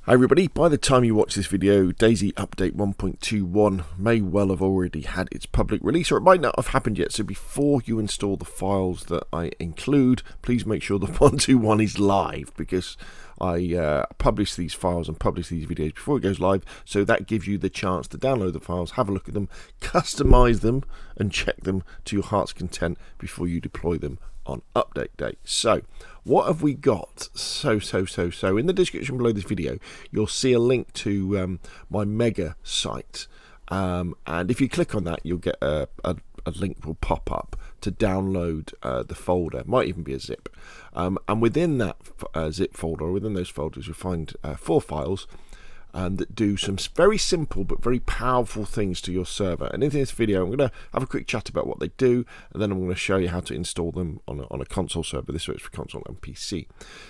Hi everybody, by the time you watch this video, DayZ Update 1.21 may well have already had its public release, or it might not have happened yet. So before you install the files that I include, please make sure the 1.21 is live, because I publish these files and publish these videos before it goes live, so that gives you the chance to download the files, have a look at them, customize them, and check them to your heart's content before you deploy them on update day. So what have we got? So in the description below this video you'll see a link to my mega site, and if you click on that you'll get a link will pop up to download the folder. It might even be a zip, and within that zip folder, or within those folders, you'll find 4 files that do some very simple but very powerful things to your server. And in this video I'm going to have a quick chat about what they do, and then I'm going to show you how to install them on a console server. This works for console and PC.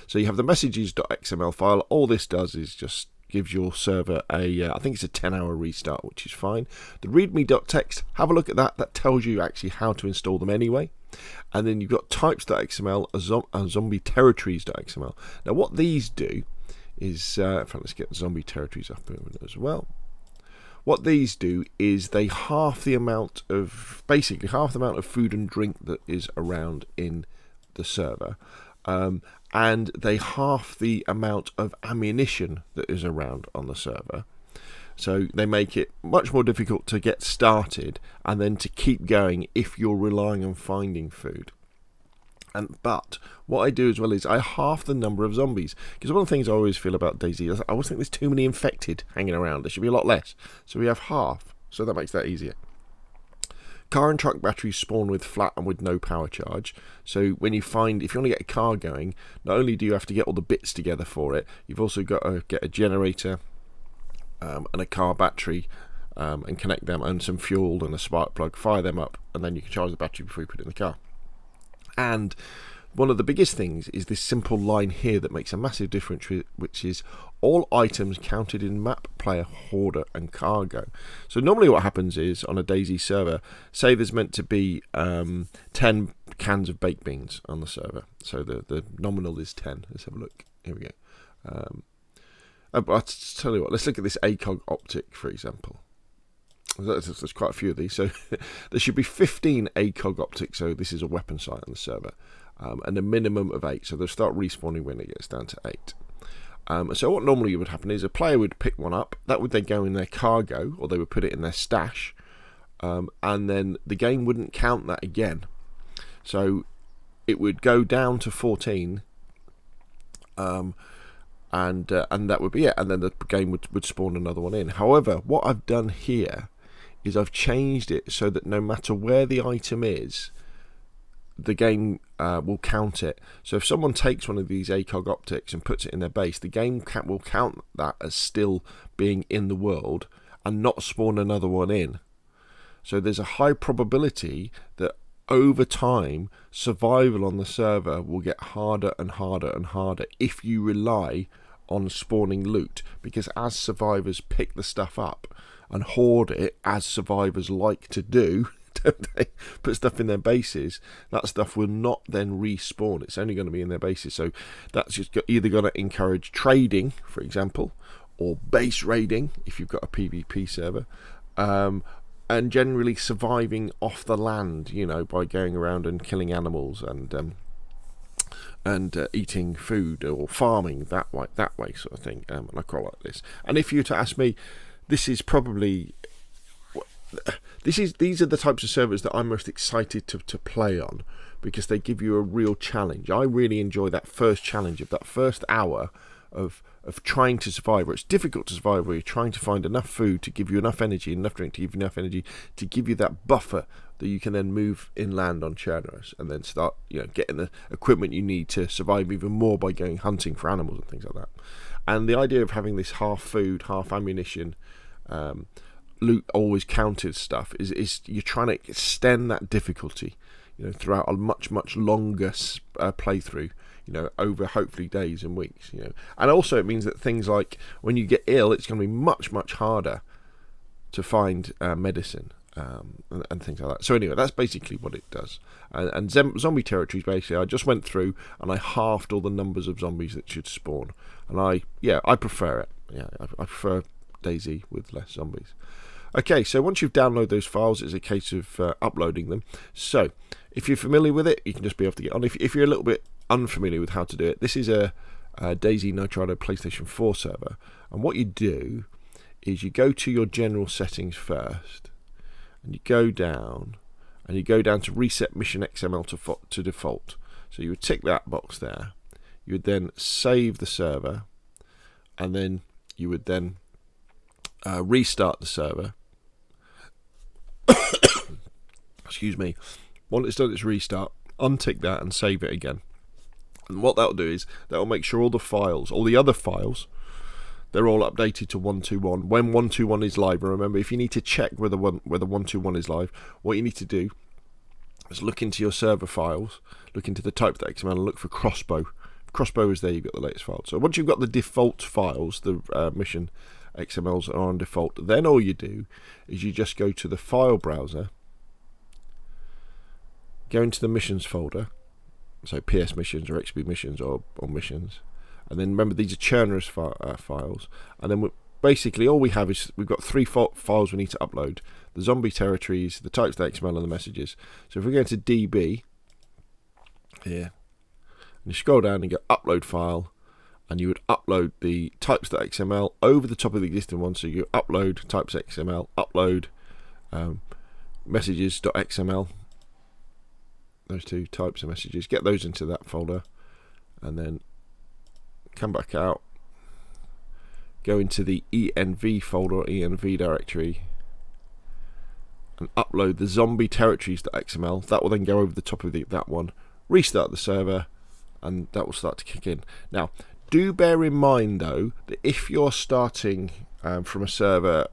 So you have the messages.xml file. All this does is just gives your server a I think it's a 10-hour restart, which is fine. The readme.txt, have a look at that. That tells you actually how to install them anyway. And then you've got types.xml and zombie territories.xml. Now what these do is, in fact, let's get zombie territories up as well. What these do is they half the amount of, basically half the amount of food and drink that is around in the server, and they half the amount of ammunition that is around on the server. So they make it much more difficult to get started and then to keep going if you're relying on finding food. But what I do as well is I half the number of zombies, because one of the things I always feel about DayZ is I always think there's too many infected hanging around. There should be a lot less. So we have half, so that makes that easier. Car and truck batteries spawn with flat and with no power charge. So when you find, if you want to get a car going, not only do you have to get all the bits together for it, you've also got to get a generator and a car battery and connect them, and some fuel and a spark plug, fire them up, and then you can charge the battery before you put it in the car. And one of the biggest things is this simple line here that makes a massive difference, which is all items counted in map, player, hoarder and cargo. So normally what happens is, on a DayZ server, say there's meant to be 10 cans of baked beans on the server. So the nominal is 10. Let's have a look. Here we go. I'll tell you what, let's look at this ACOG optic, for example. There's quite a few of these, so there should be 15 ACOG optics. So this is a weapon site on the server, and a minimum of 8. So they'll start respawning when it gets down to 8. So what normally would happen is a player would pick one up, that would then go in their cargo, or they would put it in their stash, and then the game wouldn't count that again. So it would go down to 14, and that would be it, and then the game would spawn another one in. However, what I've done here is I've changed it so that no matter where the item is, the game will count it. So if someone takes one of these ACOG optics and puts it in their base, the game will count that as still being in the world and not spawn another one in. So there's a high probability that over time survival on the server will get harder and harder and harder if you rely on spawning loot, because as survivors pick the stuff up and hoard it, as survivors like to do, don't they, put stuff in their bases, that stuff will not then respawn. It's only going to be in their bases. So that's just either going to encourage trading, for example, or base raiding if you've got a PvP server, and generally surviving off the land, you know, by going around and killing animals and eating food, or farming that way sort of thing. And I quite like this. And if you were to ask me, this is probably these are the types of servers that I'm most excited to play on, because they give you a real challenge. I really enjoy that first challenge of that first hour of trying to survive, where it's difficult to survive, where you're trying to find enough food to give you enough energy, enough drink to give you enough energy, to give you that buffer that you can then move inland on Chernarus and then start, you know, getting the equipment you need to survive even more by going hunting for animals and things like that. And the idea of having this half food, half ammunition, loot always counted stuff is you're trying to extend that difficulty, you know, throughout a much longer playthrough, you know, over hopefully days and weeks, you know. And also it means that things like when you get ill, it's going to be much harder to find medicine and things like that. So anyway, that's basically what it does. And zombie territories, basically, I just went through and I halved all the numbers of zombies that should spawn, and I prefer it. yeah, I prefer DayZ with less zombies. Okay, so once you've downloaded those files, it's a case of uploading them. So if you're familiar with it, you can just be able to get on. If you're a little bit unfamiliar with how to do it, this is a DayZ Nitrado PlayStation 4 server, and what you do is you go to your general settings first, and you go down to reset mission XML to default. So you would tick that box there. You would then save the server, and then you would then restart the server. Excuse me. Once it's done its restart, untick that and save it again. And what that'll do is that'll make sure all the files, all the other files, they're all updated to 121 when 121 is live. And remember, if you need to check whether 121 is live, what you need to do is look into your server files, look into the type.xml, and look for Crossbow. If Crossbow is there, you've got the latest file. So once you've got the default files, the mission XMLs are on default, then all you do is you just go to the file browser, go into the missions folder, so PS missions or XP missions or missions, and then remember these are Chernarus files, and then basically all we have is we've got 3 files we need to upload: the zombie territories, the types.xml, and the messages. So if we go into DB here, and you scroll down and go upload file, and you would upload the types.xml over the top of the existing one. So you upload types.xml, upload messages.xml, those 2 types of messages, get those into that folder, and then come back out, go into the env folder or env directory, and upload the zombie territories.xml. That will then go over the top of that one, restart the server, and that will start to kick in. Now, do bear in mind though that if you're starting from a server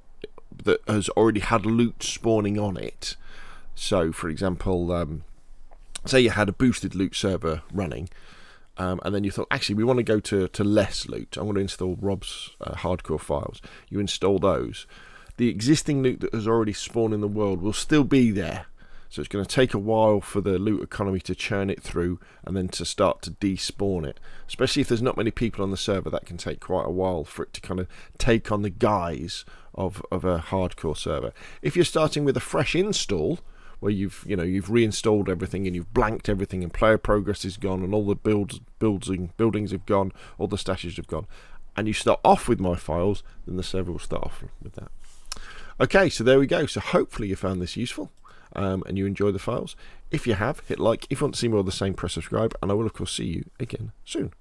that has already had loot spawning on it, so for example, say you had a boosted loot server running, and then you thought, actually we want to go to less loot, I want to install Rob's hardcore files. You install those. The existing loot that has already spawned in the world will still be there, so it's going to take a while for the loot economy to churn it through and then to start to despawn it. Especially if there's not many people on the server, that can take quite a while for it to kind of take on the guise of a hardcore server. If you're starting with a fresh install, where you've reinstalled everything and you've blanked everything and player progress is gone and all the buildings have gone, all the stashes have gone, and you start off with my files, then the server will start off with that. Okay, so there we go. So hopefully you found this useful. And you enjoy the files. If you have, hit like. If you want to see more of the same, press subscribe, and I will of course see you again soon.